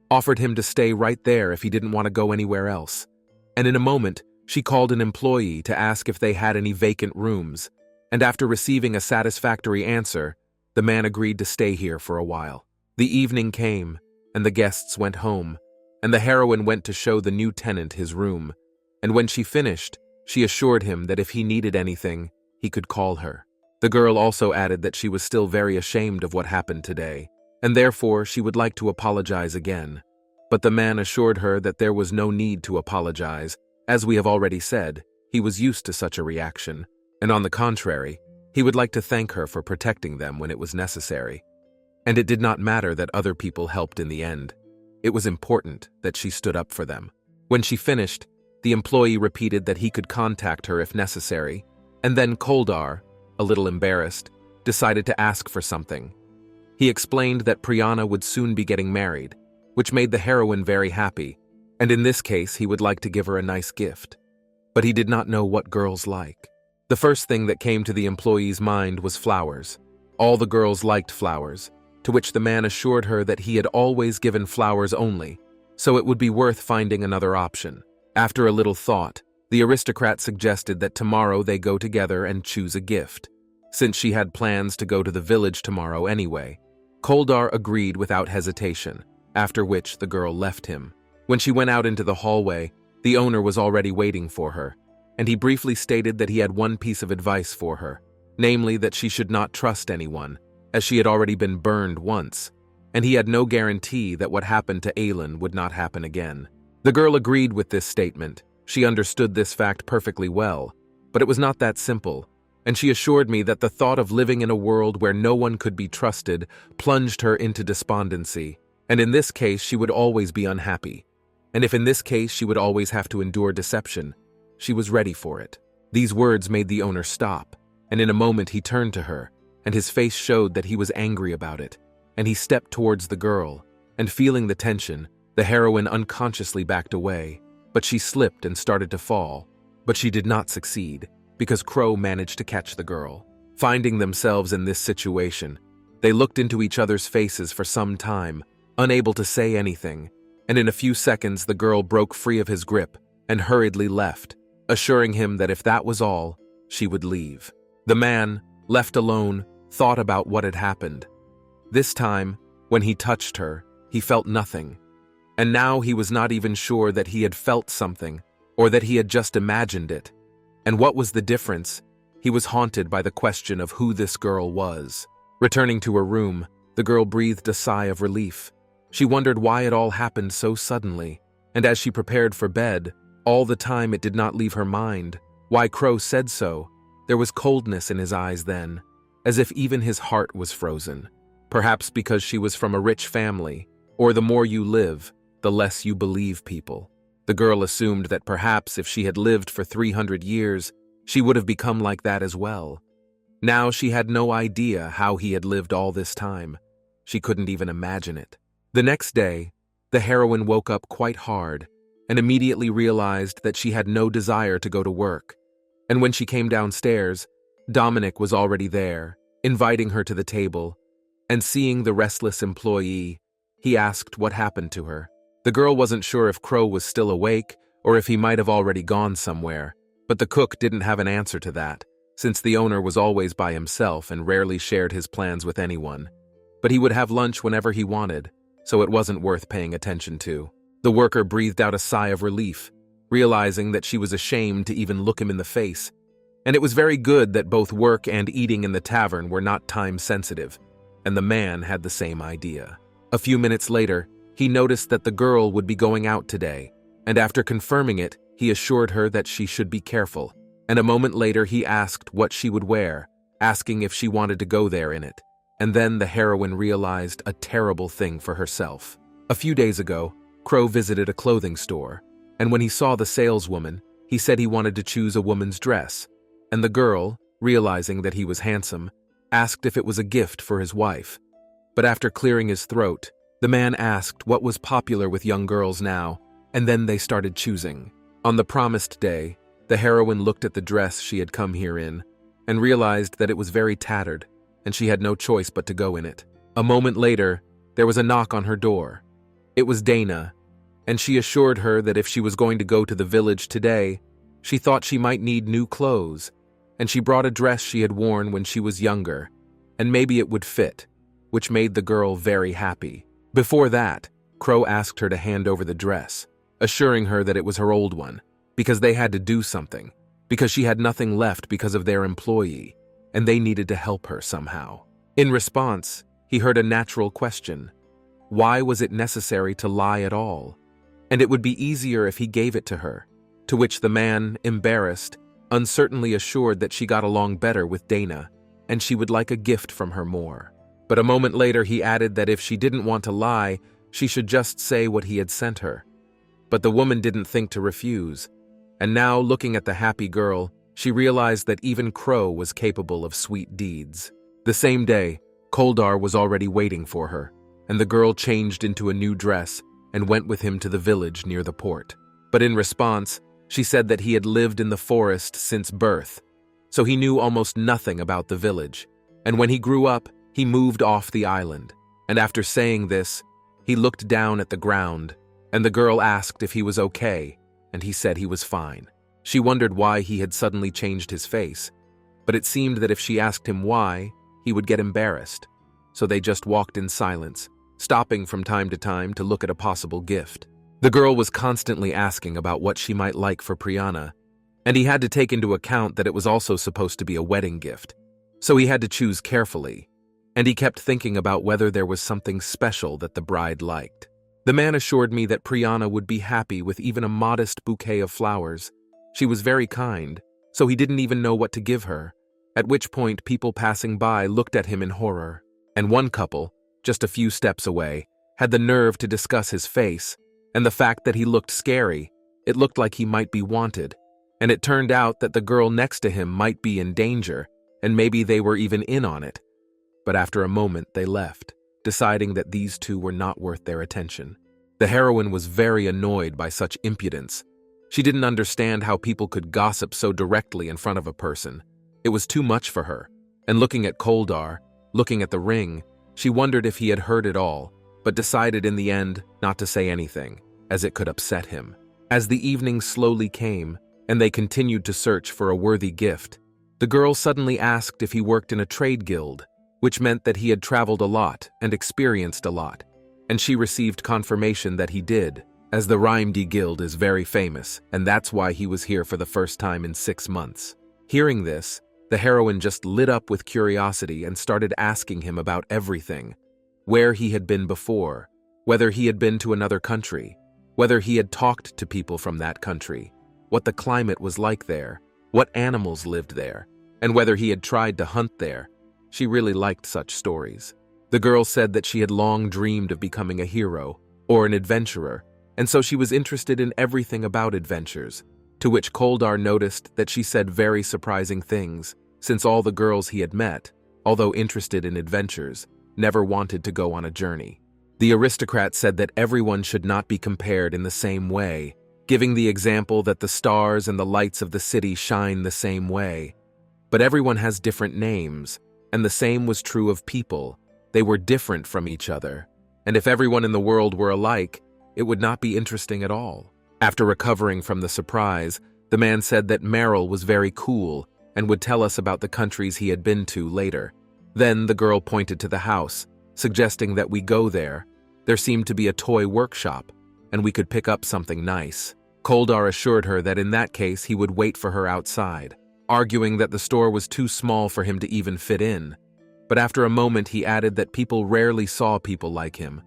offered him to stay right there if he didn't want to go anywhere else. And in a moment, she called an employee to ask if they had any vacant rooms, and after receiving a satisfactory answer, the man agreed to stay here for a while. The evening came, and the guests went home, and the heroine went to show the new tenant his room, and when she finished, she assured him that if he needed anything, he could call her. The girl also added that she was still very ashamed of what happened today, and therefore she would like to apologize again. But the man assured her that there was no need to apologize. As we have already said, he was used to such a reaction, and on the contrary, he would like to thank her for protecting them when it was necessary. And it did not matter that other people helped in the end. It was important that she stood up for them. When she finished, the employee repeated that he could contact her if necessary, and then Koldar, a little embarrassed, decided to ask for something. He explained that Priyana would soon be getting married, which made the heroine very happy, and in this case he would like to give her a nice gift. But he did not know what girls like. The first thing that came to the employee's mind was flowers. All the girls liked flowers, to which the man assured her that he had always given flowers only, so it would be worth finding another option. After a little thought, the aristocrat suggested that tomorrow they go together and choose a gift, since she had plans to go to the village tomorrow anyway. Koldar agreed without hesitation, after which the girl left him. When she went out into the hallway, the owner was already waiting for her, and he briefly stated that he had one piece of advice for her, namely that she should not trust anyone, as she had already been burned once, and he had no guarantee that what happened to Aylin would not happen again. The girl agreed with this statement. She understood this fact perfectly well, but it was not that simple, and she assured me that the thought of living in a world where no one could be trusted plunged her into despondency, and in this case she would always be unhappy. And if in this case she would always have to endure deception, she was ready for it. These words made the owner stop, and in a moment he turned to her, and his face showed that he was angry about it, and he stepped towards the girl, and feeling the tension, the heroine unconsciously backed away, but she slipped and started to fall. But she did not succeed, because Crow managed to catch the girl. Finding themselves in this situation, they looked into each other's faces for some time, unable to say anything, and in a few seconds the girl broke free of his grip and hurriedly left, assuring him that if that was all, she would leave. The man, left alone, thought about what had happened. This time, when he touched her, he felt nothing, and now he was not even sure that he had felt something, or that he had just imagined it. And what was the difference? He was haunted by the question of who this girl was. Returning to her room, the girl breathed a sigh of relief. She wondered why it all happened so suddenly, and as she prepared for bed, all the time it did not leave her mind why Crow said so. There was coldness in his eyes then, as if even his heart was frozen. Perhaps because she was from a rich family, or the more you live, the less you believe people. The girl assumed that perhaps if she had lived for 300 years, she would have become like that as well. Now she had no idea how he had lived all this time. She couldn't even imagine it. The next day, the heroine woke up quite hard and immediately realized that she had no desire to go to work. And when she came downstairs, Dominic was already there, inviting her to the table, and seeing the restless employee, he asked what happened to her. The girl wasn't sure if Crow was still awake or if he might have already gone somewhere, but the cook didn't have an answer to that, since the owner was always by himself and rarely shared his plans with anyone. but he would have lunch whenever he wanted, so it wasn't worth paying attention to. The worker breathed out a sigh of relief, realizing that she was ashamed to even look him in the face. And it was very good that both work and eating in the tavern were not time-sensitive, and the man had the same idea. A few minutes later, he noticed that the girl would be going out today, and after confirming it, he assured her that she should be careful. And a moment later, he asked what she would wear, asking if she wanted to go there in it. And then the heroine realized a terrible thing for herself. A few days ago, Crow visited a clothing store, and when he saw the saleswoman, he said he wanted to choose a woman's dress, and the girl, realizing that he was handsome, asked if it was a gift for his wife. But after clearing his throat, the man asked what was popular with young girls now, and then they started choosing. On the promised day, the heroine looked at the dress she had come here in, and realized that it was very tattered, and she had no choice but to go in it. A moment later, there was a knock on her door. It was Dana, and she assured her that if she was going to go to the village today, she thought she might need new clothes, and she brought a dress she had worn when she was younger, and maybe it would fit, which made the girl very happy. Before that, Crow asked her to hand over the dress, assuring her that it was her old one, because they had to do something, because she had nothing left because of their employee, and they needed to help her somehow. In response, he heard a natural question. Why was it necessary to lie at all? And it would be easier if he gave it to her, to which the man, embarrassed, uncertainly assured that she got along better with Dana, and she would like a gift from her more. But a moment later he added that if she didn't want to lie, she should just say what he had sent her. But the woman didn't think to refuse, and now, looking at the happy girl, she realized that even Crow was capable of sweet deeds. The same day, Koldar was already waiting for her, and the girl changed into a new dress and went with him to the village near the port. But in response, she said that he had lived in the forest since birth, so he knew almost nothing about the village, and when he grew up, he moved off the island. And after saying this, he looked down at the ground, and the girl asked if he was okay, and he said he was fine. She wondered why he had suddenly changed his face, but it seemed that if she asked him why, he would get embarrassed, so they just walked in silence, stopping from time to time to look at a possible gift. The girl was constantly asking about what she might like for Priyana, and he had to take into account that it was also supposed to be a wedding gift, so he had to choose carefully, and he kept thinking about whether there was something special that the bride liked. The man assured me that Priyana would be happy with even a modest bouquet of flowers. She was very kind, so he didn't even know what to give her, at which point people passing by looked at him in horror, and one couple, just a few steps away, had the nerve to discuss his face, and the fact that he looked scary. It looked like he might be wanted, and it turned out that the girl next to him might be in danger, and maybe they were even in on it. But after a moment they left, deciding that these two were not worth their attention. The heroine was very annoyed by such impudence. She didn't understand how people could gossip so directly in front of a person. It was too much for her, and looking at Koldar, looking at the ring, she wondered if he had heard it all, but decided in the end not to say anything, as it could upset him. As the evening slowly came, and they continued to search for a worthy gift, the girl suddenly asked if he worked in a trade guild, which meant that he had traveled a lot and experienced a lot, and she received confirmation that he did, as the Rhyme-D Guild is very famous, and that's why he was here for the first time in 6 months. Hearing this, the heroine just lit up with curiosity and started asking him about everything: where he had been before, whether he had been to another country, whether he had talked to people from that country, what the climate was like there, what animals lived there, and whether he had tried to hunt there. She really liked such stories. The girl said that she had long dreamed of becoming a hero or an adventurer, and so she was interested in everything about adventures, to which Koldar noticed that she said very surprising things, since all the girls he had met, although interested in adventures, never wanted to go on a journey. The aristocrat said that everyone should not be compared in the same way, giving the example that the stars and the lights of the city shine the same way. But everyone has different names, and the same was true of people. They were different from each other, and if everyone in the world were alike, it would not be interesting at all. After recovering from the surprise, the man said that Meryl was very cool and would tell us about the countries he had been to later. Then the girl pointed to the house, suggesting that we go there. There seemed to be a toy workshop, and we could pick up something nice. Koldar assured her that in that case he would wait for her outside, arguing that the store was too small for him to even fit in. But after a moment he added that people rarely saw people like him,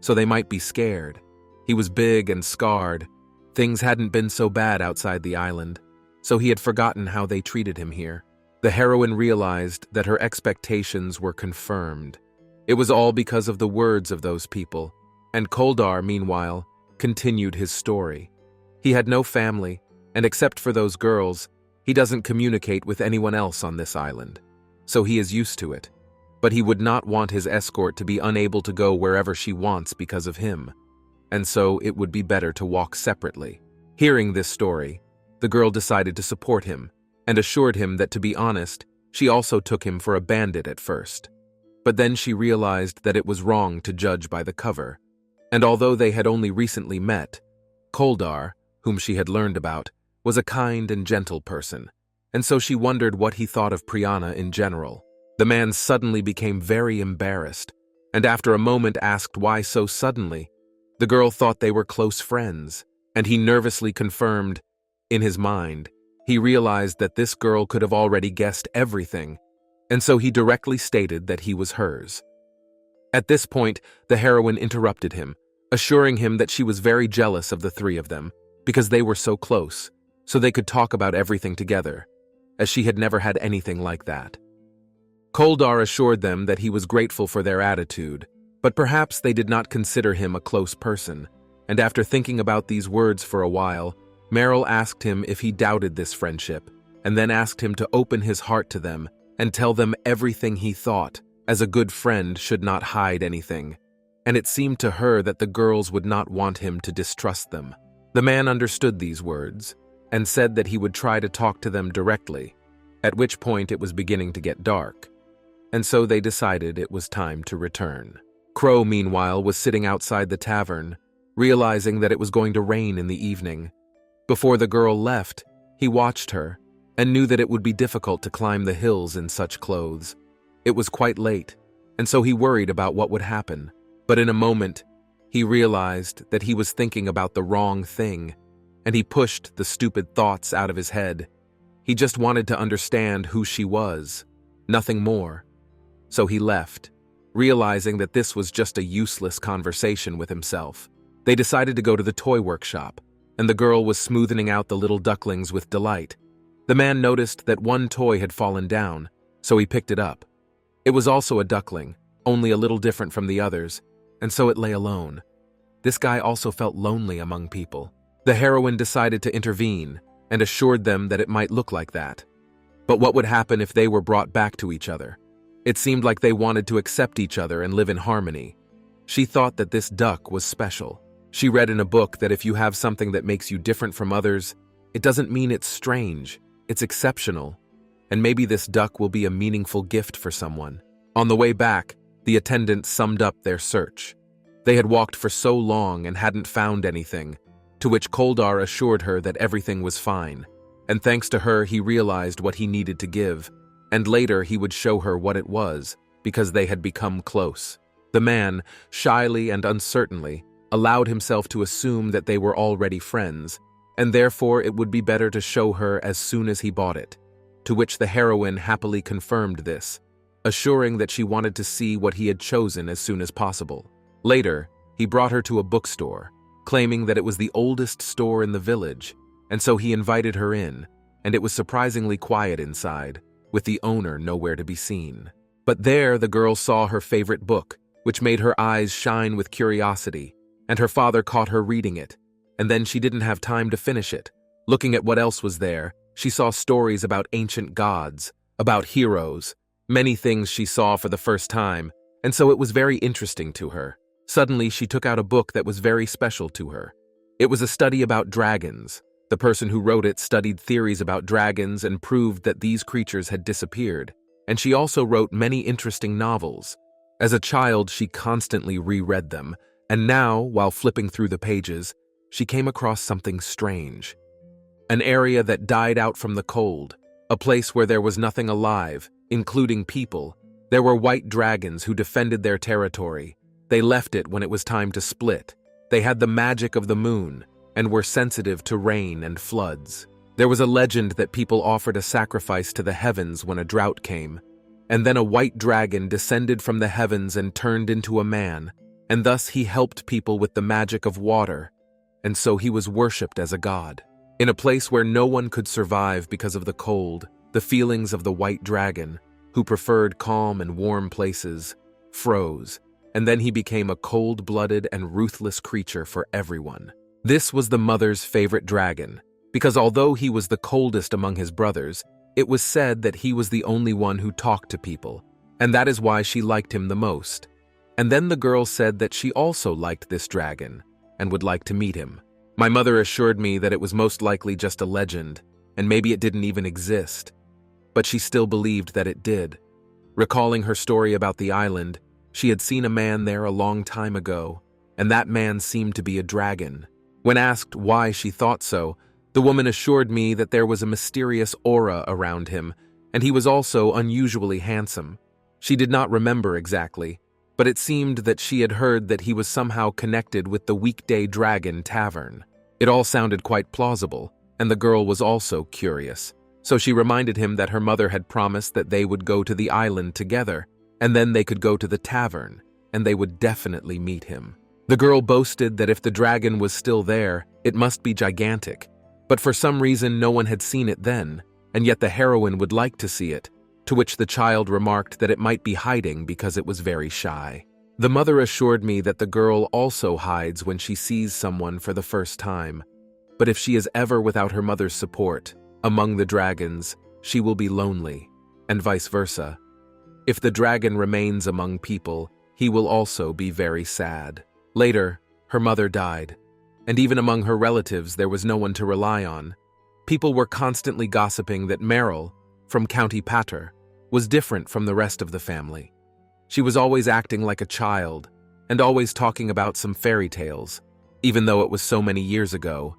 so they might be scared. He was big and scarred. Things hadn't been so bad outside the island, so he had forgotten how they treated him here. The heroine realized that her expectations were confirmed. It was all because of the words of those people, and Koldar, meanwhile, continued his story. He had no family, and except for those girls, he doesn't communicate with anyone else on this island, so he is used to it. But he would not want his escort to be unable to go wherever she wants because of him, and so it would be better to walk separately. Hearing this story, the girl decided to support him, and assured him that, to be honest, she also took him for a bandit at first. But then she realized that it was wrong to judge by the cover, and although they had only recently met, Koldar, whom she had learned about, was a kind and gentle person, and so she wondered what he thought of Priyana in general. The man suddenly became very embarrassed, and after a moment asked why so suddenly. The girl thought they were close friends, and he nervously confirmed. In his mind, he realized that this girl could have already guessed everything, and so he directly stated that he was hers. At this point, the heroine interrupted him, assuring him that she was very jealous of the three of them, because they were so close, so they could talk about everything together, as she had never had anything like that. Koldar assured them that he was grateful for their attitude, but perhaps they did not consider him a close person, and after thinking about these words for a while, Meryl asked him if he doubted this friendship, and then asked him to open his heart to them and tell them everything he thought, as a good friend should not hide anything, and it seemed to her that the girls would not want him to distrust them. The man understood these words, and said that he would try to talk to them directly, at which point it was beginning to get dark, and so they decided it was time to return. Crow, meanwhile, was sitting outside the tavern, realizing that it was going to rain in the evening. Before the girl left, he watched her, and knew that it would be difficult to climb the hills in such clothes. It was quite late, and so he worried about what would happen. But in a moment, he realized that he was thinking about the wrong thing, and he pushed the stupid thoughts out of his head. He just wanted to understand who she was, nothing more. So he left, realizing that this was just a useless conversation with himself. They decided to go to the toy workshop, and the girl was smoothing out the little ducklings with delight. The man noticed that one toy had fallen down, so he picked it up. It was also a duckling, only a little different from the others, and so it lay alone. This guy also felt lonely among people. The heroine decided to intervene, and assured them that it might look like that. But what would happen if they were brought back to each other? It seemed like they wanted to accept each other and live in harmony. She thought that this duck was special. She read in a book that if you have something that makes you different from others, it doesn't mean it's strange, it's exceptional. And maybe this duck will be a meaningful gift for someone. On the way back, the attendants summed up their search. They had walked for so long and hadn't found anything, to which Koldar assured her that everything was fine. And thanks to her, he realized what he needed to give, and later he would show her what it was, because they had become close. The man, shyly and uncertainly, allowed himself to assume that they were already friends, and therefore it would be better to show her as soon as he bought it, to which the heroine happily confirmed this, assuring that she wanted to see what he had chosen as soon as possible. Later, he brought her to a bookstore, claiming that it was the oldest store in the village, and so he invited her in, and it was surprisingly quiet inside, with the owner nowhere to be seen. But there the girl saw her favorite book, which made her eyes shine with curiosity, and her father caught her reading it, and then she didn't have time to finish it. Looking at what else was there, she saw stories about ancient gods, about heroes, many things she saw for the first time, and so it was very interesting to her. Suddenly, she took out a book that was very special to her. It was a study about dragons. The person who wrote it studied theories about dragons and proved that these creatures had disappeared, and she also wrote many interesting novels. As a child, she constantly reread them, and now, while flipping through the pages, she came across something strange. An area that died out from the cold, a place where there was nothing alive, including people, There were white dragons who defended their territory. They left it when it was time to split. They had the magic of the moon and were sensitive to rain and floods. There was a legend that people offered a sacrifice to the heavens when a drought came, and then a white dragon descended from the heavens and turned into a man, and thus he helped people with the magic of water, and so he was worshipped as a god. In a place where no one could survive because of the cold, the feelings of the white dragon, who preferred calm and warm places, froze, and then he became a cold-blooded and ruthless creature for everyone. This was the mother's favorite dragon, because although he was the coldest among his brothers, it was said that he was the only one who talked to people, and that is why she liked him the most. And then the girl said that she also liked this dragon and would like to meet him. My mother assured me that it was most likely just a legend, and maybe it didn't even exist, but she still believed that it did. Recalling her story about the island, she had seen a man there a long time ago, and that man seemed to be a dragon. When asked why she thought so, the woman assured me that there was a mysterious aura around him, and he was also unusually handsome. She did not remember exactly, but it seemed that she had heard that he was somehow connected with the Weekday Dragon Tavern. It all sounded quite plausible, and the girl was also curious. So she reminded him that her mother had promised that they would go to the island together, and then they could go to the tavern, and they would definitely meet him. The girl boasted that if the dragon was still there, it must be gigantic, but for some reason no one had seen it then, and yet the heroine would like to see it, to which the child remarked that it might be hiding because it was very shy. The mother assured me that the girl also hides when she sees someone for the first time, but if she is ever without her mother's support, among the dragons, she will be lonely, and vice versa. If the dragon remains among people, he will also be very sad. Later, her mother died, and even among her relatives there was no one to rely on. People were constantly gossiping that Meryl, from County Patter, was different from the rest of the family. She was always acting like a child, and always talking about some fairy tales, even though it was so many years ago,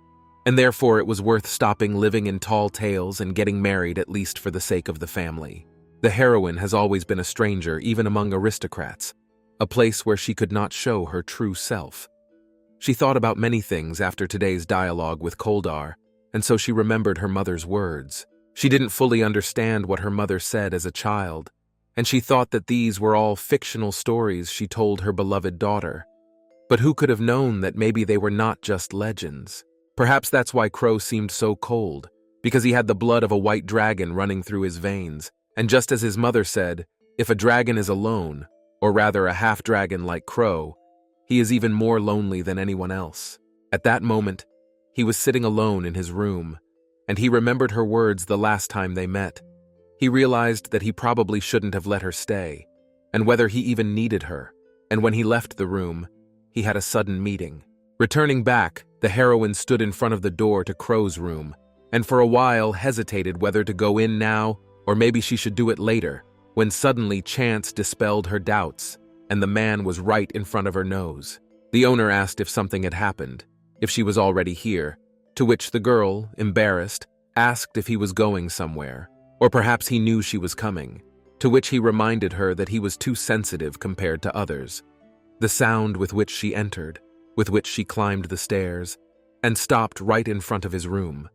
and therefore it was worth stopping living in tall tales and getting married at least for the sake of the family. The heroine has always been a stranger even among aristocrats, a place where she could not show her true self. She thought about many things after today's dialogue with Koldar, and so she remembered her mother's words. She didn't fully understand what her mother said as a child, and she thought that these were all fictional stories she told her beloved daughter. But who could have known that maybe they were not just legends? Perhaps that's why Crow seemed so cold, because he had the blood of a white dragon running through his veins, and just as his mother said, if a dragon is alone, or rather a half-dragon like Crow, he is even more lonely than anyone else. At that moment, he was sitting alone in his room, and he remembered her words the last time they met. He realized that he probably shouldn't have let her stay, and whether he even needed her, and when he left the room, he had a sudden meeting. Returning back, the heroine stood in front of the door to Crow's room, and for a while hesitated whether to go in now or maybe she should do it later, when suddenly chance dispelled her doubts, and the man was right in front of her nose. The owner asked if something had happened, if she was already here, to which the girl, embarrassed, asked if he was going somewhere, or perhaps he knew she was coming, to which he reminded her that he was too sensitive compared to others. The sound with which she entered, with which she climbed the stairs, and stopped right in front of his room.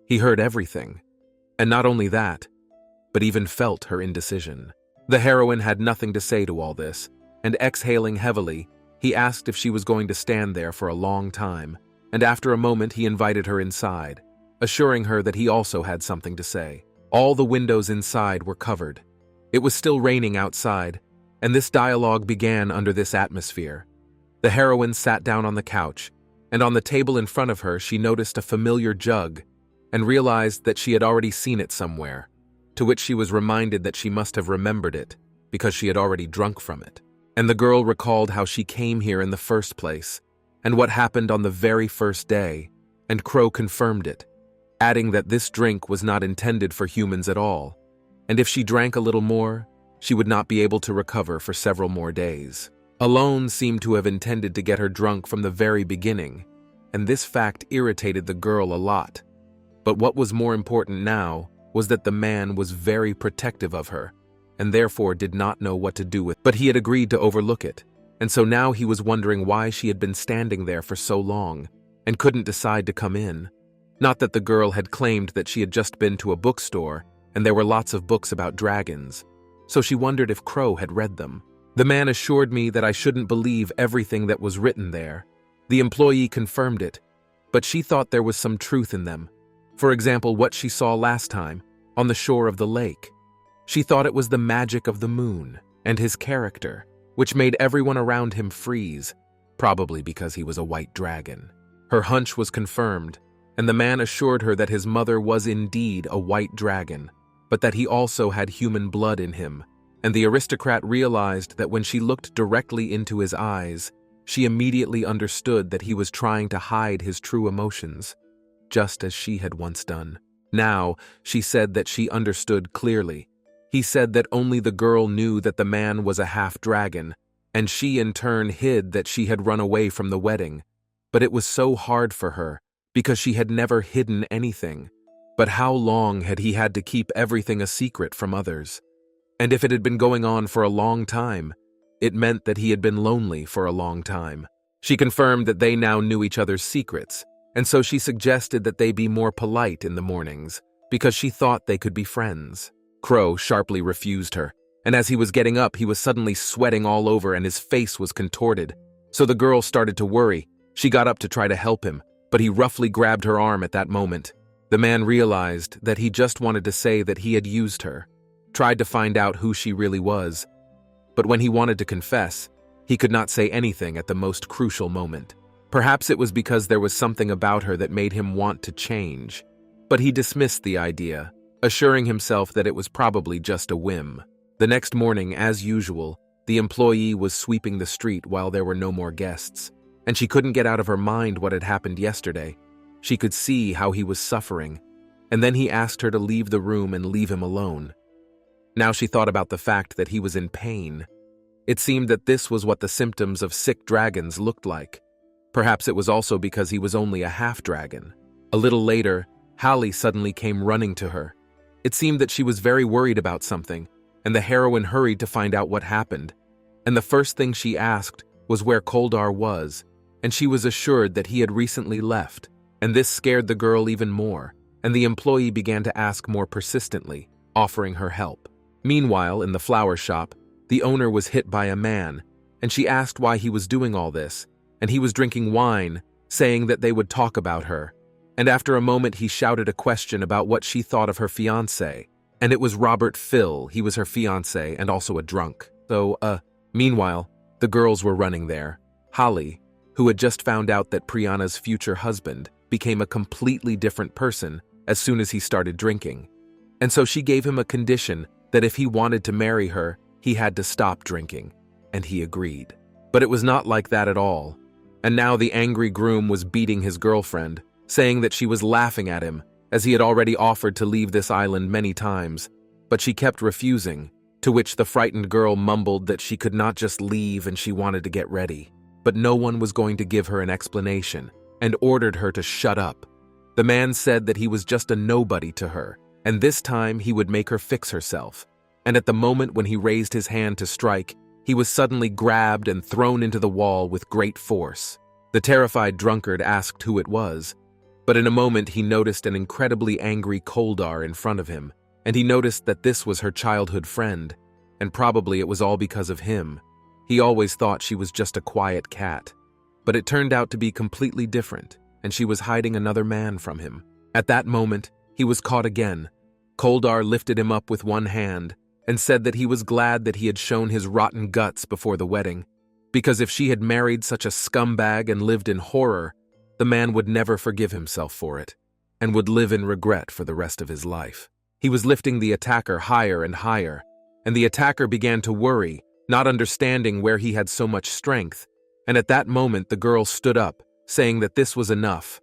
He heard everything, and not only that, but even felt her indecision. The heroine had nothing to say to all this, and exhaling heavily, he asked if she was going to stand there for a long time, and after a moment he invited her inside, assuring her that he also had something to say. All the windows inside were covered. It was still raining outside, and this dialogue began under this atmosphere. The heroine sat down on the couch, and on the table in front of her she noticed a familiar jug, and realized that she had already seen it somewhere, to which she was reminded that she must have remembered it, because she had already drunk from it. And the girl recalled how she came here in the first place, and what happened on the very first day, and Crow confirmed it, adding that this drink was not intended for humans at all, and if she drank a little more, she would not be able to recover for several more days. Alone seemed to have intended to get her drunk from the very beginning, and this fact irritated the girl a lot. But what was more important now was that the man was very protective of her, and therefore did not know what to do with it. But he had agreed to overlook it, and so now he was wondering why she had been standing there for so long and couldn't decide to come in. Not that the girl had claimed that she had just been to a bookstore and there were lots of books about dragons, so she wondered if Crow had read them. The man assured me that I shouldn't believe everything that was written there. The employee confirmed it, but she thought there was some truth in them. For example, what she saw last time, on the shore of the lake. She thought it was the magic of the moon and his character, which made everyone around him freeze, probably because he was a white dragon. Her hunch was confirmed, and the man assured her that his mother was indeed a white dragon, but that he also had human blood in him, and the aristocrat realized that when she looked directly into his eyes, she immediately understood that he was trying to hide his true emotions, just as she had once done. Now, she said that she understood clearly. He said that only the girl knew that the man was a half-dragon, and she in turn hid that she had run away from the wedding. But it was so hard for her, because she had never hidden anything. But how long had he had to keep everything a secret from others? And if it had been going on for a long time, it meant that he had been lonely for a long time. She confirmed that they now knew each other's secrets, and so she suggested that they be more polite in the mornings, because she thought they could be friends. Crow sharply refused her, and as he was getting up, he was suddenly sweating all over and his face was contorted. So the girl started to worry. She got up to try to help him, but he roughly grabbed her arm at that moment. The man realized that he just wanted to say that he had used her, tried to find out who she really was. But when he wanted to confess, he could not say anything at the most crucial moment. Perhaps it was because there was something about her that made him want to change. But he dismissed the idea, assuring himself that it was probably just a whim. The next morning, as usual, the employee was sweeping the street while there were no more guests, and she couldn't get out of her mind what had happened yesterday. She could see how he was suffering, and then he asked her to leave the room and leave him alone. Now she thought about the fact that he was in pain. It seemed that this was what the symptoms of sick dragons looked like. Perhaps it was also because he was only a half-dragon. A little later, Hallie suddenly came running to her. It seemed that she was very worried about something, and the heroine hurried to find out what happened. And the first thing she asked was where Koldar was, and she was assured that he had recently left. And this scared the girl even more, and the employee began to ask more persistently, offering her help. Meanwhile, in the flower shop, the owner was hit by a man, and she asked why he was doing all this, and he was drinking wine, saying that they would talk about her. And after a moment he shouted a question about what she thought of her fiancé, and it was Robert Phil. He was her fiancé and also a drunk. Meanwhile, the girls were running there. Holly, who had just found out that Priyana's future husband became a completely different person as soon as he started drinking. And so she gave him a condition that if he wanted to marry her, he had to stop drinking, and he agreed. But it was not like that at all. And now the angry groom was beating his girlfriend, saying that she was laughing at him, as he had already offered to leave this island many times, but she kept refusing, to which the frightened girl mumbled that she could not just leave and she wanted to get ready. But no one was going to give her an explanation, and ordered her to shut up. The man said that he was just a nobody to her, and this time he would make her fix herself. And at the moment when he raised his hand to strike, he was suddenly grabbed and thrown into the wall with great force. The terrified drunkard asked who it was, but in a moment he noticed an incredibly angry Koldar in front of him, and he noticed that this was her childhood friend, and probably it was all because of him. He always thought she was just a quiet cat, but it turned out to be completely different, and she was hiding another man from him. At that moment, he was caught again. Koldar lifted him up with one hand and said that he was glad that he had shown his rotten guts before the wedding, because if she had married such a scumbag and lived in horror, the man would never forgive himself for it, and would live in regret for the rest of his life. He was lifting the attacker higher and higher, and the attacker began to worry, not understanding where he had so much strength, and at that moment the girl stood up, saying that this was enough,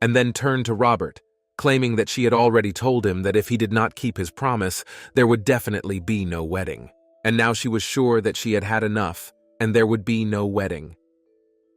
and then turned to Robert, claiming that she had already told him that if he did not keep his promise, there would definitely be no wedding. And now she was sure that she had had enough, and there would be no wedding.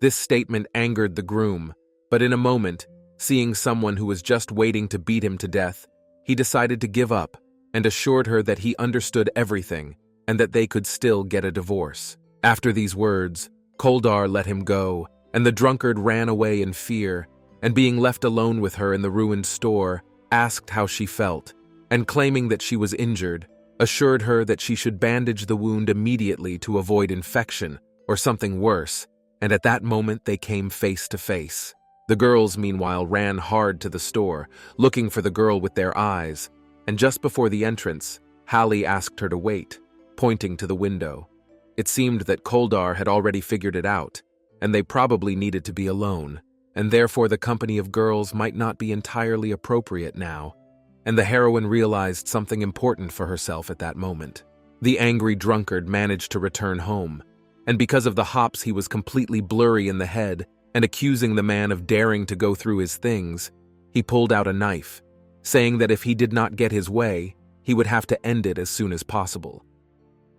This statement angered the groom, but in a moment, seeing someone who was just waiting to beat him to death, he decided to give up and assured her that he understood everything and that they could still get a divorce. After these words, Koldar let him go, and the drunkard ran away in fear, and being left alone with her in the ruined store, asked how she felt, and claiming that she was injured, assured her that she should bandage the wound immediately to avoid infection or something worse, and at that moment they came face to face. The girls, meanwhile, ran hard to the store, looking for the girl with their eyes, and just before the entrance, Hallie asked her to wait, pointing to the window. It seemed that Koldar had already figured it out, and they probably needed to be alone, and therefore the company of girls might not be entirely appropriate now, and the heroine realized something important for herself at that moment. The angry drunkard managed to return home, and because of the hops he was completely blurry in the head and accusing the man of daring to go through his things, he pulled out a knife, saying that if he did not get his way, he would have to end it as soon as possible.